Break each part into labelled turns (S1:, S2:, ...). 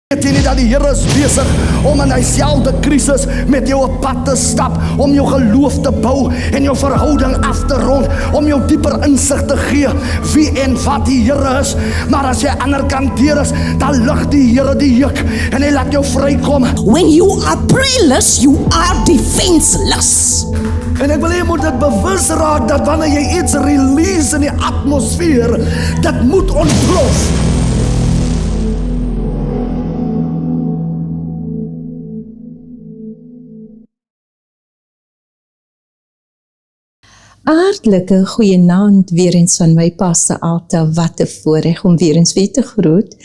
S1: Weet jy nie dat die Here is besig om in dieselfde krisis met jou op pad te stap, om jou geloof te bou en jou verhouding af te rond, om jou dieper insig te gee wie en wat die Here is. Maar as jy ander kant deur is, dan lig die Here die juk en hy laat jou vrykom.
S2: When you are prayerless, you are defenseless.
S1: En ek wil jy moet dit bewus raak dat wanneer jy iets release in die atmosfeer, dit moet ontplof.
S3: Hartlike goeienaand weer eens van my Pastor Alta. Wat 'n voorreg om weer eens weer te groet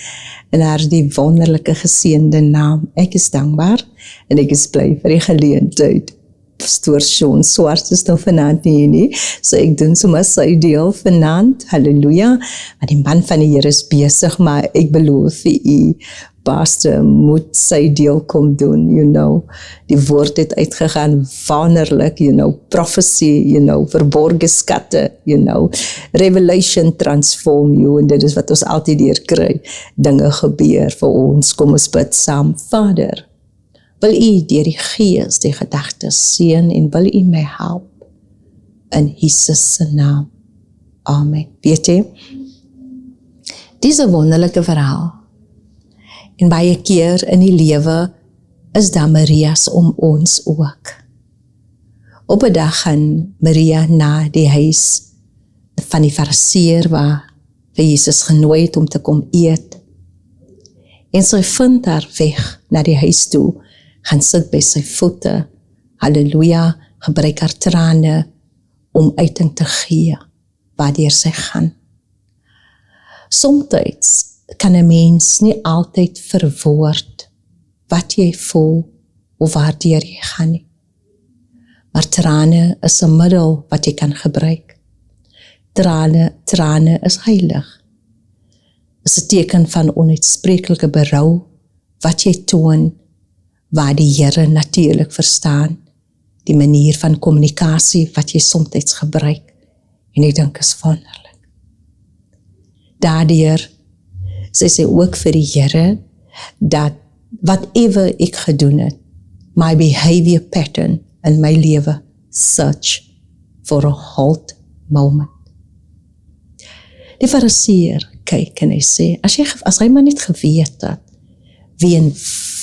S3: in haar die wonderlike geseënde naam. Ek is dankbaar en ek is bly vir die geleentheid. Pastoor Sean Swart is nou vanaand nie, so ek doen sommer sy deel vanaand, halleluja, maar die man van die Here is besig, maar ek beloof vir u, Pastor moet sy deel kom doen, die woord het uitgegaan, wonderlik, prophecy, verborge skatte, revelation transform you, en dit is wat ons altyd hier kry, dinge gebeur vir ons, kom ons bid saam, Vader, wil u deur die Gees die gedagtes seën en wil u my help in Jesus se naam. Amen. Weet jy, diese wonderlike verhaal en baie keer in die lewe is daar Maria's om ons ook. Op 'n dag gaan Maria na die huis van die Fariseer waar vir Jesus genooi het om te kom eet. En sy vind haar weg na die huis toe, gaan sit by sy voete, halleluja, gebruik haar trane om uiting te gee, waardeur sy gaan. Somtyds kan 'n mens nie altyd verwoord wat jy voel of waardeur jy gaan nie. Maar trane is 'n middel wat jy kan gebruik. Trane is heilig. Is 'n teken van onuitspreeklike berou wat jy toon waar die Here natuurlik verstaan, die manier van kommunikasie wat jy soms gebruik, en ek dink is wonderlik. Daardeur sê ook vir die Here, dat whatever ek gedoen het, my behavior pattern in my lewe, search for a halt moment. Die Fariseer kyk en hy sê, as hy maar net geweet het, wie en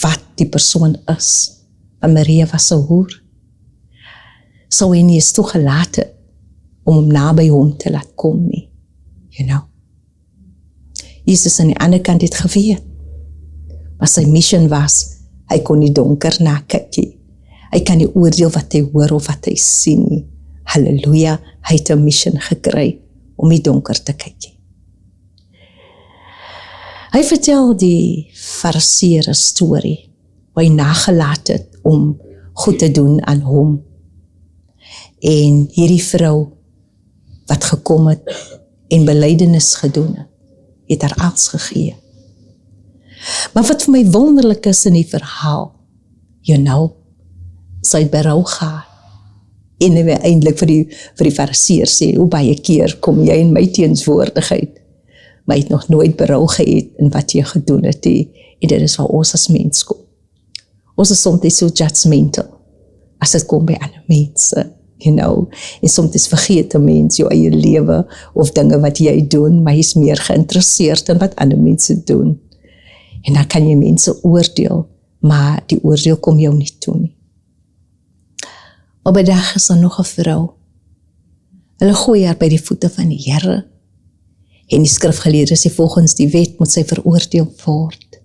S3: wat die persoon is, en Maria was 'n hoer, sou hy nie eens toegelaat het om hom naby hom te laat kom nie, Jesus aan die ander kant het geweet, maar sy mission was, hy kon nie donker na kyk nie, hy kan nie oordeel wat hy hoor of wat hy sien nie, halleluja, hy het 'n mission gekry om nie donker te kyk nie. Hy vertel die Fariseer 'n storie, waar hy nagelaat het om goed te doen aan hom. En hierdie vrou, wat gekom het en belydenis gedoen het haar alles gegee. Maar wat vir my wonderlik is in die verhaal, sy het berou gehad. En hy eintlik vir die Fariseer sê, hoe baie keer kom jy in my teenswoordigheid, maar jy het nog nooit berou gehad in wat jy gedoen het, en dit is waar ons as mens kom. Ons is soms so judgmental, as dit kom by ander mense, en soms vergeet 'n mens jou eie lewe, of dinge wat jy doen, maar jy is meer geïnteresseerd in wat ander mense doen. En dan kan jy mense oordeel, maar die oordeel kom jou nie toe nie. Op 'n dag is daar nog 'n vrou, hulle gooi haar by die voete van die Here, en die skrifgeleerdes sê volgens die wet moet sy veroordeel word.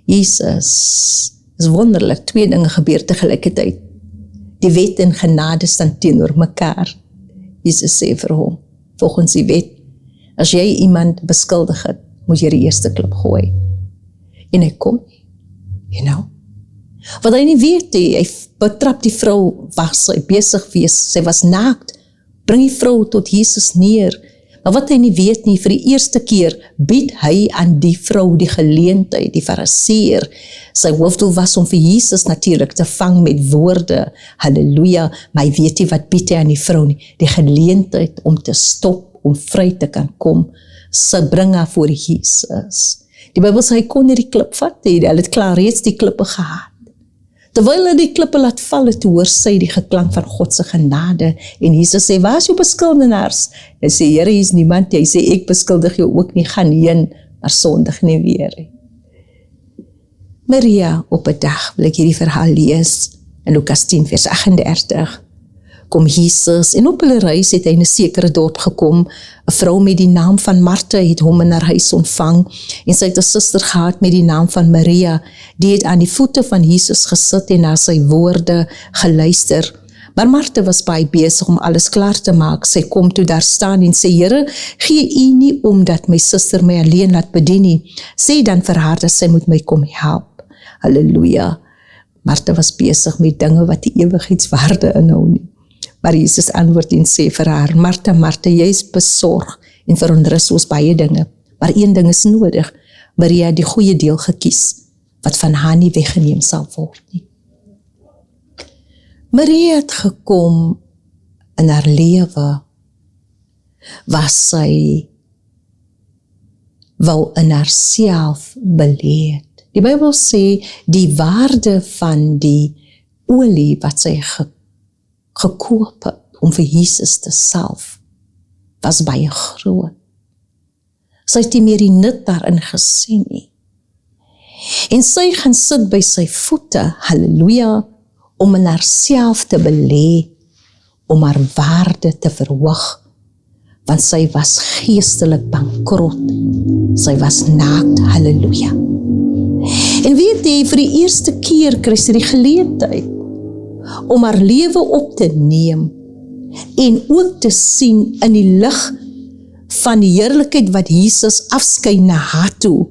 S3: Jesus, is wonderlik, twee dinge gebeur tegelijkertijd. Die wet en genade staan teenoor mekaar. Jesus sê vir hom, volgens die wet, as jy iemand beskuldig het, moet jy die eerste klip gooi. En hy kom nie, Wat hy nie weet, hy betrap die vrou, was sy besig wees, sy was naakt, bring die vrou tot Jesus neer, maar wat hy nie weet nie, vir die eerste keer bied hy aan die vrou die geleentheid, die Fariseer. Sy hoofdoel was om vir Jesus natuurlik te vang met woorde, halleluja, maar hy weet nie wat bied hy aan die vrou nie, die geleentheid om te stop, om vry te kan kom, sy bring haar voor Jesus. Die Bybel sê, hy kon nie die klip vat nie, hulle het klaar reeds die klippe gehad. Terwyl hy die klippe laat val, toe hoor sy die geklank van God se genade, en Jesus sê, waar is jou beskuldenaars? Hy sê, Here, hier is niemand, hy sê, ek beskuldig jou ook nie, gaan heen, maar sondig nie weer. Maria, op 'n dag, wil ek hierdie verhaal lees, in Lukas 10 vers 38, kom Jesus, en op hulle reis het hy in 'n sekere dorp gekom, 'n vrou met die naam van Martha het hom in haar huis ontvang, en sy het 'n suster gehad met die naam van Maria, die het aan die voete van Jesus gesit en na sy woorde geluister. Maar Martha was baie besig om alles klaar te maak. Sy kom toe daar staan en sê, Here, gee U nie omdat my suster my alleen laat bedien nie. Sê dan vir haar dat sy moet my kom help. Halleluja. Martha was besig met dinge wat die ewigheidswaarde inhou nie. Maar Jesus antwoord en sê vir haar, Martha, Martha, jy is besorg en verontrus oor baie dinge, maar een ding is nodig. Maria het die goeie deel gekies, wat van haar nie weggeneem sal word nie. Maria het gekom in haar lewe, waar sy wou in haarself beleed. Die Bybel sê, die waarde van die olie wat sy gekoop het, om vir Jesus te salf, was baie groot. Sy het nie meer die nut daarin gesien nie. En sy gaan sit by sy voete, halleluja, om in haarself te belê, om haar waarde te verhoog, want sy was geestelik bankrot, sy was naakt, halleluja. En weet jy, vir die eerste keer kry sy die geleentheid, om haar lewe op te neem, en ook te sien in die lig van die heerlikheid wat Jesus afskyn na haar toe,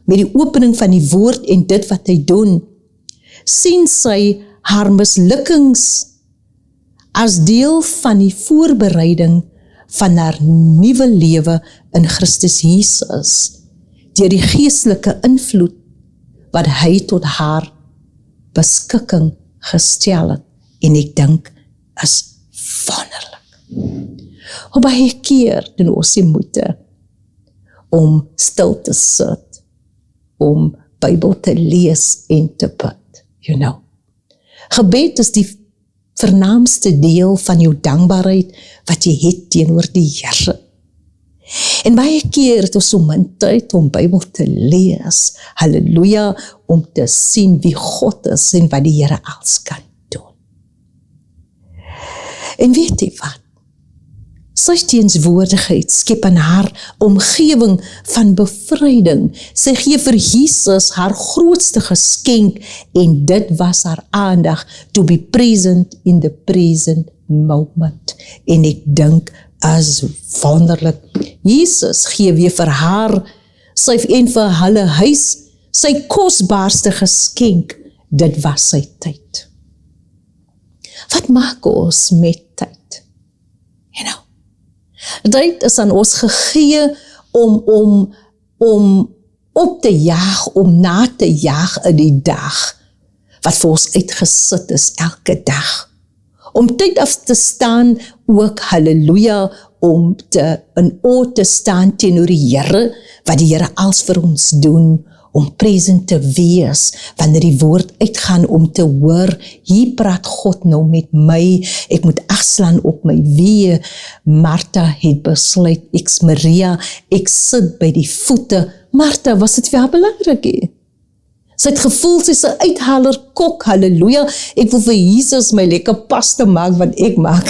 S3: met die opening van die woord en dit wat hy doen, sien sy haar mislukkings as deel van die voorbereiding van haar nuwe lewe in Christus Jesus, deur die geestelike invloed wat hy tot haar beskikking gestel het, en ek dink is wonderlik. Hoe baie keer doen ons die moeite om stil te sit, om Bybel te lees en te bid, you know. Gebed is die vernaamste deel van jou dankbaarheid wat jy het teenoor die Here. En baie keer het ons so min tyd om Bybel te lees, halleluja, om te sien wie God is en wat die Here alles kan doen. En weet jy wat? Sy teenswoordigheid skep in haar omgewing van bevryding. Sy gee vir Jesus haar grootste geskenk en dit was haar aandag to be present in the present moment. En ek dink as wonderlik. Jesus gee weer vir haar sy en vir hulle huis sy kosbaarste geskenk. Dit was sy tyd. Wat maak ons met tyd? You know. Tyd is aan ons gegee om op te jaag, om na te jaag in die dag, wat vir ons uitgesit is elke dag. Om tyd af te staan, ook halleluja, om in oor te staan teenoor die Here, wat die Here als vir ons doen, om present te wees, wanneer die woord uitgaan om te hoor, hier praat God nou met my, ek moet agslaan op my weë. Martha het besluit, ek's Maria, ek sit by die voete. Martha, was dit vir haar belangrik? Sy het gevoel, sy is 'n uithaler kok, halleluja, ek wil vir Jesus my lekker pasta maak, wat ek maak.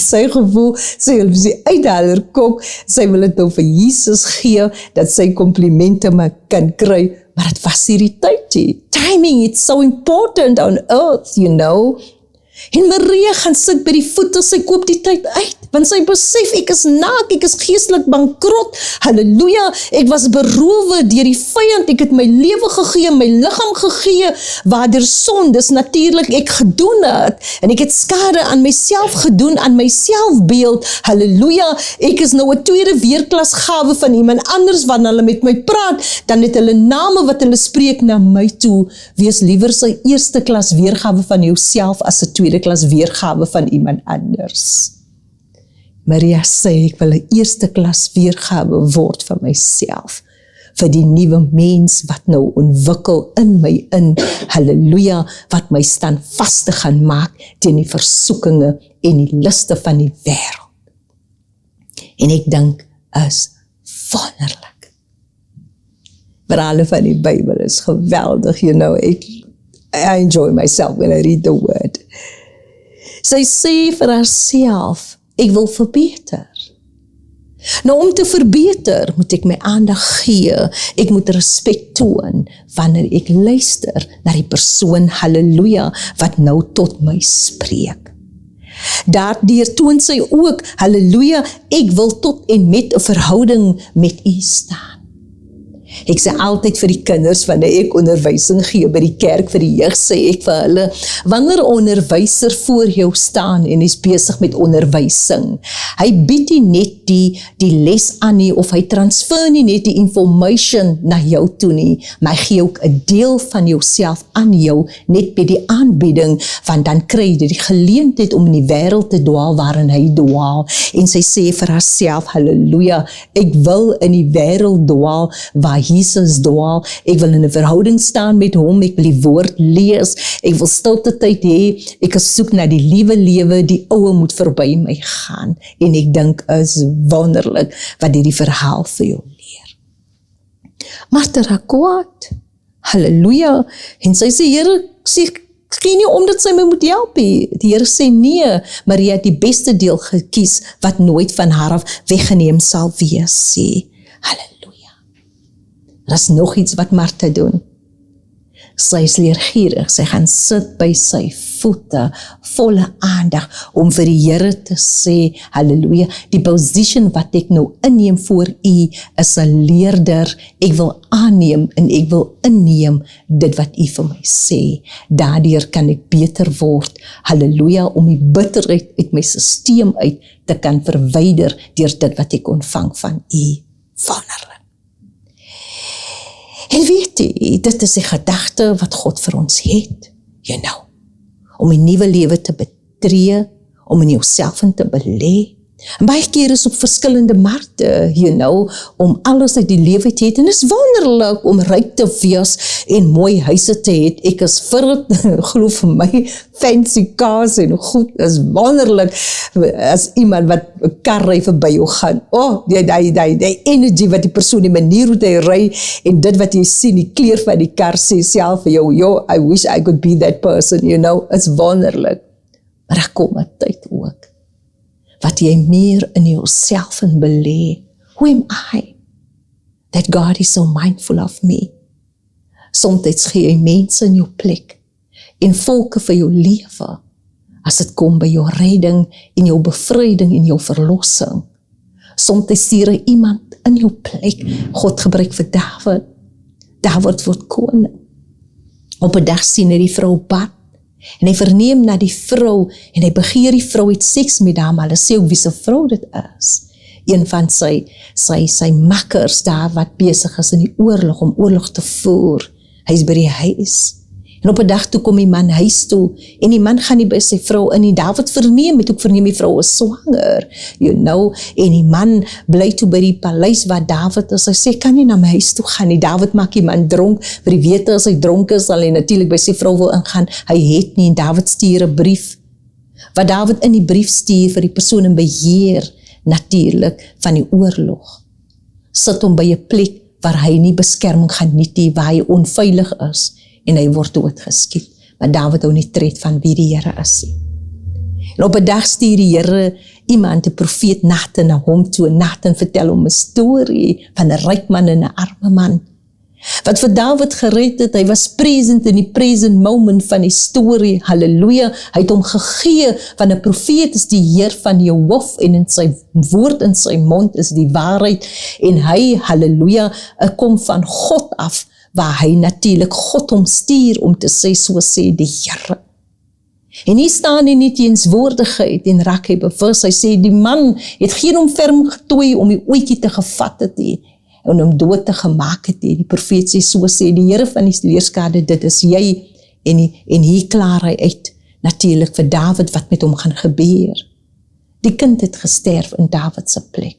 S3: Sy gevoel, sy wil sy uithaler kok, sy wil het nou vir Jesus gee, dat sy komplimente maar kan kry, maar het was hierdie tyd. Timing, it's so important on earth, you know. En Maria gaan sit by die voete, sy koop die tyd uit, want sy besef, ek is naak, ek is geestelik bankrot, halleluja, ek was beroof deur die vyand, ek het my lewe gegee, my liggaam gegee, waardeur sondes natuurlik ek gedoen het, en ek het skade aan myself gedoen, aan my selfbeeld, halleluja, ek is nou 'n tweede weerklas gawe van iemand anders, wanneer hulle met my praat, dan het hulle name wat hulle spreek na my toe, wees liewer sy eerste klas weergawe van jouself, as 'n tweede klas weergawe van iemand anders. Maria sê, ek wil 'n eerste klas weergawe word van myself. vir die nuwe mens wat nou ontwikkel in my in, halleluja, wat my standvastig gaan maak teen die versoekinge en die liste van die wêreld. En ek dink is wonderlik. Verhale van die Bybel is geweldig, I enjoy myself when I read the word. Sy sê vir haarself, ek wil verbeter. Nou om te verbeter, moet ek my aandag gee, ek moet respek toon, wanneer ek luister na die persoon, halleluja, wat nou tot my spreek. Daardeur toon sy ook, halleluja, ek wil tot en met 'n verhouding met u staan. Ek sê altyd vir die kinders, wanneer ek onderwysing gee by die kerk vir die jeug, sê ek vir hulle, wanneer 'n onderwyser voor jou staan en is besig met onderwysing, hy bied nie net die les aan nie, of hy transfer nie net die information na jou toe nie, maar hy gee ook 'n deel van jouself aan jou, net by die aanbieding, want dan kry jy die geleentheid om in die wêreld te dwaal waarin hy dwaal, en sy sê vir haarself, halleluja, ek wil in die wêreld dwaal, waar Jesus dwaal, ek wil in 'n verhouding staan met hom, ek wil die woord lees, ek wil stilte tyd hê, ek soek na die liewe lewe, die oue moet verby my gaan, en ek dink is wonderlik, wat die verhaal vir jou leer. Martha raak kwaad, halleluja, en sy sê, Here, sê, geen nie omdat sy my moet help, die Here sê nee, Maria het die beste deel gekies, wat nooit van haar af weggeneem sal wees, sê, halleluja. Er is nog iets wat Martha doen. Sy is leergierig, sy gaan sit by sy voete, volle aandag, om vir die Here te sê, halleluja, die position wat ek nou inneem voor u, is 'n leerder, ek wil aanneem, en ek wil inneem, dit wat u vir my sê, daardeur kan ek beter word, halleluja, om die bitterheid uit my systeem uit, te kan verwyder, deur dit wat ek ontvang van u, wonderlik. En weet jy, dit is die gedagte wat God vir ons het, om 'n nuwe lewe te betree, om in jouself in te belê. En baie keer is op verskillende markte, om alles uit die lewe te hê, en is wonderlik om ryk te wees en mooi huise te hê. Ek is vir dit, glo vir my, fancy cars en goed, is wonderlik, as iemand wat 'n kar ry verby jou gaan, die energy wat die persoon, die manier hoe hy ry, en dit wat jy sien, die kleur van die kar, sê self vir jou, I wish I could be that person, is wonderlik. Maar daar kom 'n tyd ook, wat jy meer in jouself in belê. Who am I? That God is so mindful of me. Soms gee jy mense in jou plek, en volke vir jou lewe, as dit kom by jou redding, en jou bevryding, en jou verlossing. Soms stuur hy iemand in jou plek. God gebruik vir Dawid. Dawid word koning. Op 'n dag sien hy die vrou bad, en hy verneem na die vrou, en hy begeer die vrou het seks met haar, maar hulle sê ook wie se vrou dit is. Een van sy makkers daar, wat besig is in die oorlog, om oorlog te voer. Hy is by die huis. En op 'n dag toe kom die man huis toe, en die man gaan nie by sy vrou in nie. Dawid verneem die vrou is swanger, en die man bly toe by die paleis waar Dawid is. Hy sê, kan nie na my huis toe gaan nie. Dawid maak die man dronk, vir die wete as hy dronk is, sal hy natuurlik by sy vrou wil ingaan. Hy het nie, en Dawid stuur 'n brief, wat Dawid in die brief stuur vir die persoon in beheer, natuurlik, van die oorlog. Sit hom by 'n plek, waar hy nie beskerming gaan nie, waar hy onveilig is, en hy word doodgeskiet. Maar Dawid hou nie tred van wie die Here is. En op 'n dag stuur die Here iemand, 'n profeet Nathan, na hom toe. Nathan vertel hom 'n storie van 'n ryk man en 'n arme man, wat vir Dawid gered het. Hy was present in die present moment van die storie, halleluja. Hy het hom gegee, van 'n profeet is die Heer van jou hoof, en in sy woord in sy mond is die waarheid, en hy, halleluja, kom van God af, waar hy natuurlik God hom stuur, om te sê, so sê die Here. En hier staan in die teenswoordigheid, en raak hy bewus, hy sê, die man het geen omferm getooi, om die ootjie te gevat het, en om dood te gemaak het. Die profeet sê, so sê die Here van die leerskade, dit is jy, en hier klaar hy uit, natuurlik vir Dawid, wat met hom gaan gebeur. Die kind het gesterf in Dawid se plek.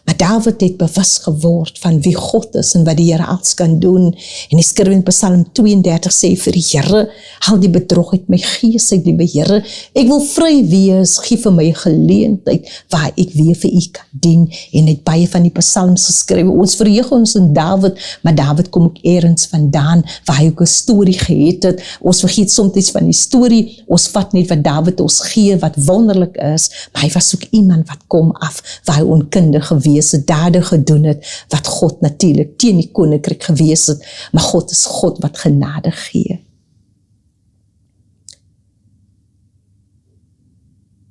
S3: Maar Dawid het bewus geword van wie God is en wat die Here alles kan doen. En hy skryf in Psalm 32 sê vir die Here, haal die bedrog uit my gees uit, liewe Here. Ek wil vry wees, gee vir my 'n geleentheid waar ek weer vir U kan dien. En het baie van die psalms geskryf. Ons verheug ons in Dawid, maar Dawid kom ook eers vandaan waar hy ook 'n storie gehad het. Ons vergeet soms van die storie. Ons vat net wat Dawid ons gee, wat wonderlik is, maar hy was ook iemand wat kom af waar hy onkundig gewees het, dade gedoen het, wat God natuurlik teen die koninkryk gewees het, maar God is God wat genade gee.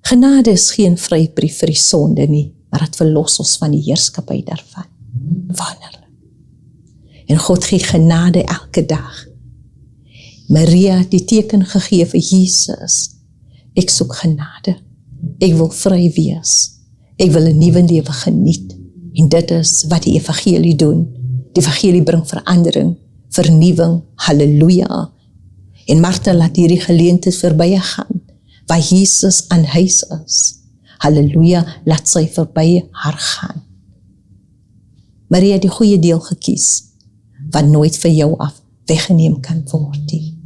S3: Genade is geen vrybrief vir die sonde nie, maar het verlos ons van die heerskappy daarvan. Wonderlik. En God gee genade elke dag. Maria het die teken gegee vir Jesus. Ek soek genade. Ek wil vry wees. Ek wil 'n nuwe lewe geniet. En dit is wat die evangelie doen. Die evangelie bring verandering, vernuwing, halleluja. En Martha laat hierdie geleentheid verby gaan, waar Jesus aan huis is. Halleluja, laat sy verby haar gaan. Maria het die goeie deel gekies, wat nooit vir jou af weggeneem kan word nie.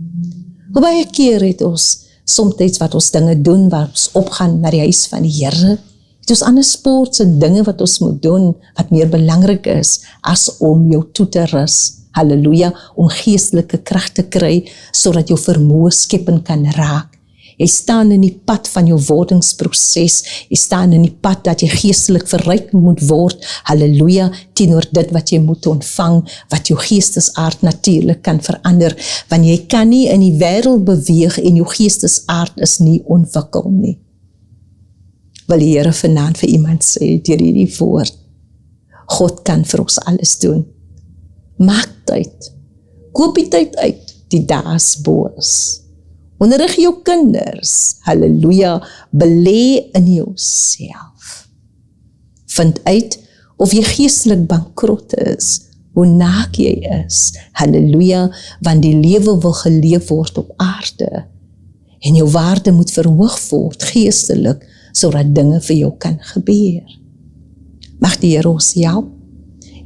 S3: Hoe baie keer het ons soms wat ons dinge doen, waar ons opgaan na die huis van die Here, het ons ander sports en dinge wat ons moet doen, wat meer belangrik is, as om jou toe te rus, halleluja, om geestelike krag te kry, sodat jou vermoë skepend kan raak. Jy staan in die pad van jou wordingsproses, jy staan in die pad dat jy geestelik verryk moet word, halleluja, teenoor dit wat jy moet ontvang, wat jou geestesaard natuurlik kan verander, want jy kan nie in die wêreld beweeg en jou geestesaard is nie ontwikkel nie. Wil die Here vanaand vir iemand sê, deur hierdie woord, God kan vir ons alles doen. Maak tyd, koop die tyd uit, die dae is boos. Onderrig jou kinders, halleluja, belê in jouself. Vind uit of jy geestelik bankrot is, hoe naak jy is, halleluja, want die lewe wil geleef word op aarde. En jou waarde moet verhoog word, geestelik, sodat dinge vir jou kan gebeur. Mag die Here ons help,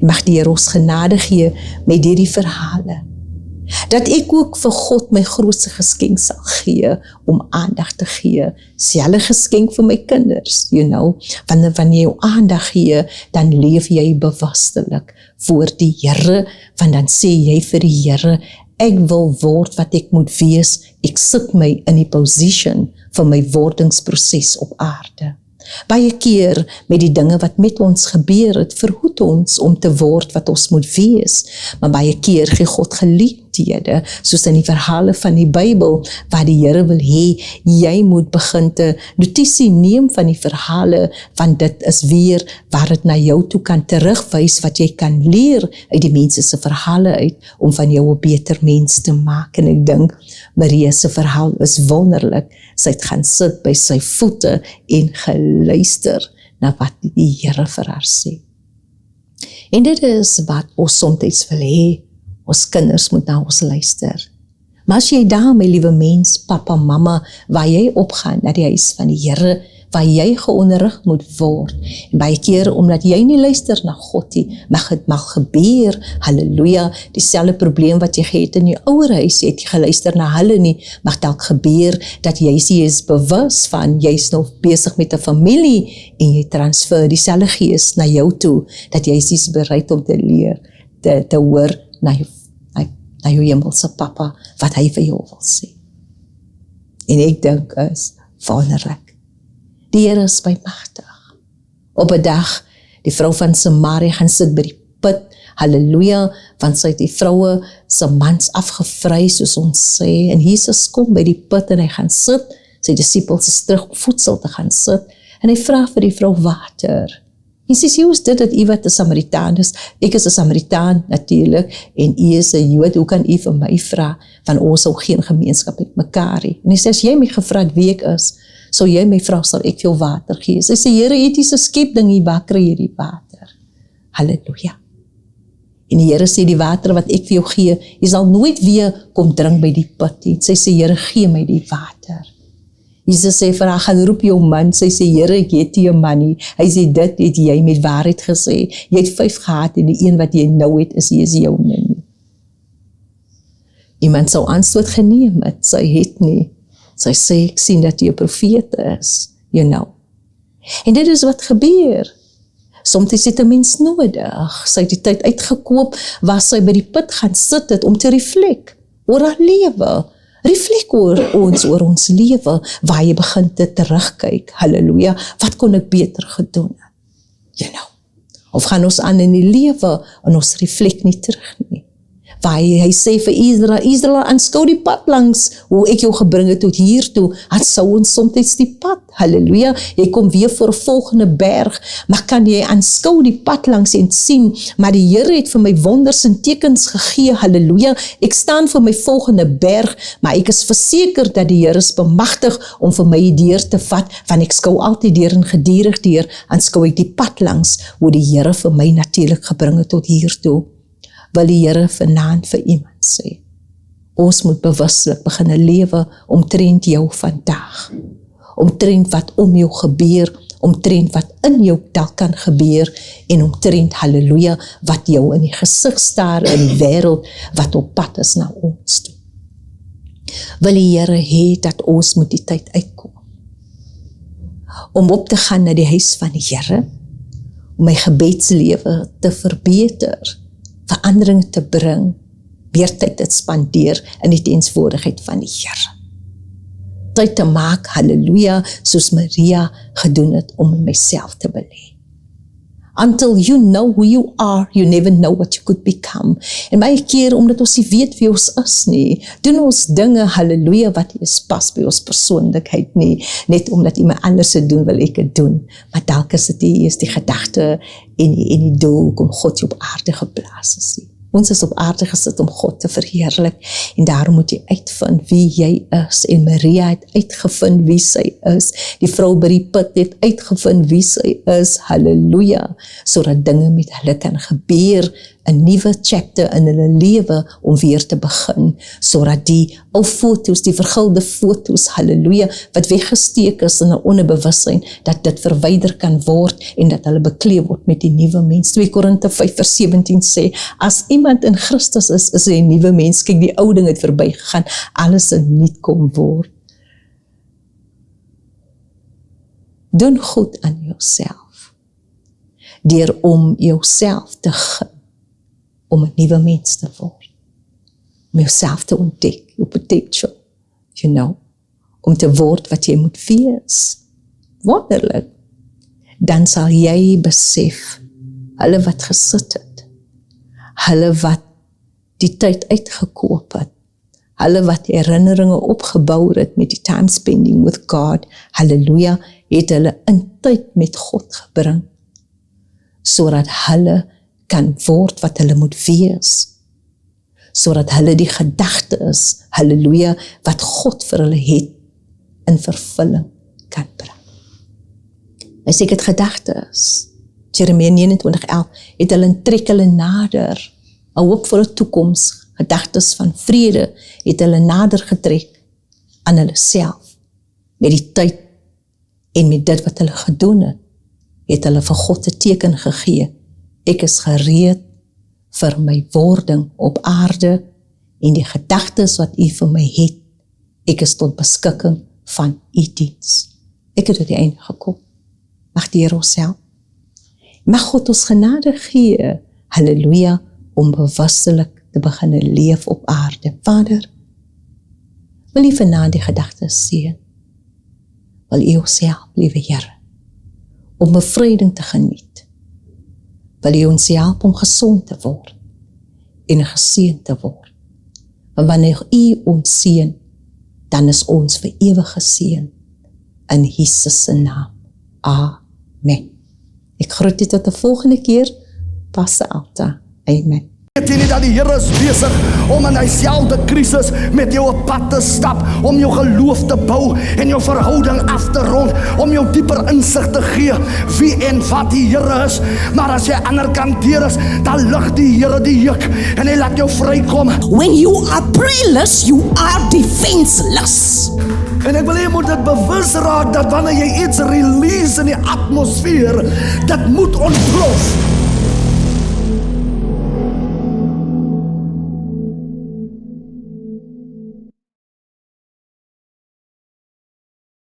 S3: mag die Here ons genade gee met hierdie verhale, dat ek ook vir God my grootste geskenk sal gee, om aandag te gee, selfe geskenk vir my kinders, wanneer jy jou aandag gee, dan leef jy bewustelik voor die Here, want dan sê jy vir die Here, ek wil word wat ek moet wees, ek sit my in die position van my wordingsproses op aarde. Baie keer met die dinge wat met ons gebeur het, verhoed ons om te word wat ons moet wees, maar baie keer gee God geleenthede, soos in die verhale van die Bybel, waar die Here wil hê, jy moet begin te notisie neem van die verhale, want dit is weer waar dit na jou toe kan terugwys, wat jy kan leer uit die mense se verhale uit, om van jou 'n beter mens te maak. En ek dink, Maria se verhaal is wonderlik. Sy het gaan sit by sy voete en geluister na wat die Here vir haar sê. En dit is wat ons soms wil hê, ons kinders moet na ons luister. Maar as jy daar, my liewe mens, papa, mama, waar jy opgaan na die huis van die Here, waar jy geonderrig moet word, en baie keer, omdat jy nie luister na God nie, mag het mag gebeur, halleluja, dieselfde probleem wat jy gehad in jou ouerhuis, jy het nie geluister na hulle nie, mag dalk gebeur, dat jy is bewus van, jy is nog besig met 'n familie, en jy transfer dieselfde gees na jou toe, dat jy is bereid om te leer, te hoor na jou hemelse papa, wat hy vir jou wil sê. En ek dink is wonderlik. Die Here is bymagtig. Op 'n dag, die vrou van Samaria gaan sit by die put, halleluja, want sy het die vroue se mans afgevry, soos ons sê, en Jesus kom by die put en hy gaan sit, sy disippels is terug om voedsel te gaan sit, en hy vra vir die vrou water. En sy sê, hoe is dit dat u wat 'n Samaritaan is? Ek is 'n Samaritaan natuurlik, en u is 'n Jood, hoe kan u vir my vra, van ons sou geen gemeenskap met mekaar hê? En hy sê, as jy my gevra het wie ek is, sou jy my vra, sal ek jou water gee. Sy sê, Here, het jy 'n skepding hier, waar kry jy die water? Halleluja. En die Here sê, die water wat ek vir jou gee, jy sal nooit weer kom drink by die put nie. Sy sê, Here, gee my die water. Jesus sê vir haar, gaan roep jou man. Sy sê, Here, ek het nie 'n man nie. Hy sê, dit het jy met waarheid gesê. Jy het 5 gehad en die een wat jy nou het, is joune nie. Iemand sou antwoord geneem het, sy het nie. Sy sê, ek sien dat jy 'n profeet is, En dit is wat gebeur. Soms het 'n mens nodig. Sy het die tyd uitgekoop waar sy by die put gaan sit het om te reflek oor haar lewe. Reflek oor ons lewe, waar jy begin te terugkyk. Halleluja, wat kon ek beter gedoen het? Of gaan ons aan in die lewe en ons reflek nie terug nie. Waar hy sê vir Israel, aanskou die pad langs, hoe ek jou gebring het tot hiertoe, aanskou ons soms die pad, halleluja, jy kom weer voor 'n volgende berg, maar kan jy aanskou die pad langs en sien, maar die Here het vir my wonders en tekens gegee, halleluja, ek staan voor my volgende berg, maar ek is verseker dat die Here is bemagtig om vir my deur te vat, want ek skou altyd deur en gedurig deur, aanskou ek die pad langs, hoe die Here vir my natuurlik gebring het tot hiertoe. Wil die Here vanaand vir iemand sê, ons moet bewuslik begin lewe omtrent jou vandag, omtrent wat om jou gebeur, omtrent wat in jou dalk kan gebeur, en omtrent, halleluja, wat jou in die gesig staar in die wêreld, wat op pad is na ons toe. Wil die Here hê dat ons moet die tyd uitkom, om op te gaan na die huis van die Here, om my gebedslewe te verbeter, verandering te bring, meer tyd te spandeer in die teenwoordigheid van die Here. Tyd te maak, halleluja, soos Maria gedoen het om in myself te belê. Until you know who you are, you never know what you could become. En baie keer, omdat ons nie weet wie ons is nie, doen ons dinge, halleluja, wat nie is pas by ons persoonlikheid nie, net omdat iemand anders het doen, wil ek het doen. Maar dalk is dit die gedagte en die doel, om God jou op aarde geplaas is. Ons is op aarde gesit om God te verheerlik, en daarom moet jy uitvind wie jy is, en Maria het uitgevind wie sy is, die vrou by die put het uitgevind wie sy is, halleluja, sodat dinge met hulle kan gebeur, 'n nuwe chapter in hulle lewe, om weer te begin, sodat die ou foto's, die vergulde foto's, halleluja, wat weggesteek is in 'n onderbewussyn, dat dit verwyder kan word, en dat hulle bekleed word met die nuwe mens. 2 Korinte 5:17 sê, as iemand in Christus is hy 'n nuwe mens, kyk die ou ding het verbygegaan, alles in nuut kom word. Doen goed aan jouself, deur om jouself te gun, om 'n nuwe mens te word, om jouself te ontdek, jou potential, om te word wat jy moet wees. Wonderlik. Dan sal jy besef, hulle wat gesit het, hulle wat die tyd uitgekoop het, hulle wat herinneringe opgebou het met die time spending with God, halleluja, het hulle in tyd met God gebring, sodat hulle kan word wat hulle moet wees, sodat hulle die gedagte is, halleluja, wat God vir hulle het, in vervulling kan bring. As ek het gedagte is, Jeremia 29:11, het hulle trek hulle nader, 'n hoopvolle toekoms, gedagtes van vrede, het hulle nader getrek aan hulle self, met die tyd, en met dit wat hulle gedoen het hulle vir God 'n teken gegee, ek is gereed vir my wording op aarde, en die gedagtes wat u vir my het, ek is tot beskikking van u diens. Ek het tot die einde gekom. Mag die Here ons help. Mag God ons genade gee, halleluja, om bewustelik te begin leef op aarde. Vader, wil u vanaand die gedagtes seën. Wil u ons help, liewe Here, om bevryding te geniet. Wil u ons help om gesond te word en geseën te word. Want wanneer u ons seën, dan is ons vir ewig geseën in Jesus se naam. Amen. Ek groet u tot die volgende keer. Passe alta. Amen.
S1: Weet jy nie dat die Here is besig om in dieselfde krisis met jou op pad te stap, om jou geloof te bou en jou verhouding af te rond, om jou dieper insig te gee wie en wat die Here is. Maar as jy ander kant deur is, dan lig die Here die juk en hy laat jou vrykom.
S2: When you are prayerless, you are defenseless.
S1: En ek wil jy moet dit bewus raak dat wanneer jy iets release in die atmosfeer, dit moet ontplof.